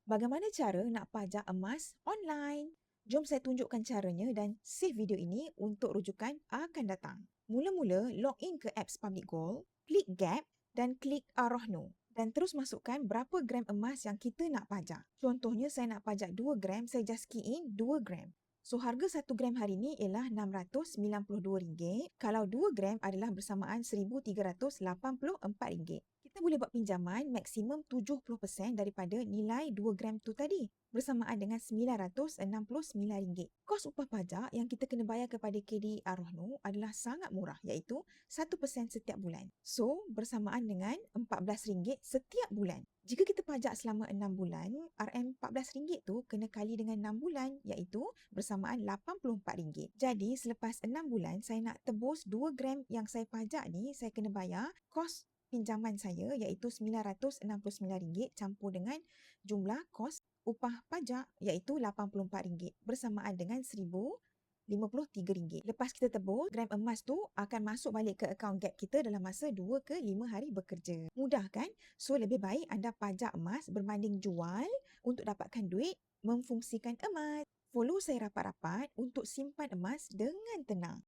Bagaimana cara nak pajak emas online? Jom saya tunjukkan caranya dan save video ini untuk rujukan akan datang. Mula-mula, login ke apps Public Gold, klik Gap dan klik Arohno. Dan terus masukkan berapa gram emas yang kita nak pajak. Contohnya, saya nak pajak 2 gram, saya just key in 2 gram. So, harga 1 gram hari ini ialah RM692. Kalau 2 gram adalah bersamaan RM1,384. Kita boleh buat pinjaman maksimum 70% daripada nilai 2 gram tu tadi, bersamaan dengan RM969. Kos upah pajak yang kita kena bayar kepada KDI Arohno adalah sangat murah, iaitu 1% setiap bulan. So, bersamaan dengan RM14 setiap bulan. Jika kita pajak selama 6 bulan, RM14 tu kena kali dengan 6 bulan, iaitu bersamaan RM84. Jadi, selepas 6 bulan, saya nak tebus 2 gram yang saya pajak ni, saya kena bayar kos pinjaman saya iaitu RM969 campur dengan jumlah kos upah pajak iaitu RM84 bersamaan dengan RM1,053. Lepas kita tebus, gram emas tu akan masuk balik ke akaun Gap kita dalam masa 2 ke 5 hari bekerja. Mudah kan? So, lebih baik anda pajak emas berbanding jual untuk dapatkan duit memfungsikan emas. Follow saya rapat-rapat untuk simpan emas dengan tenang.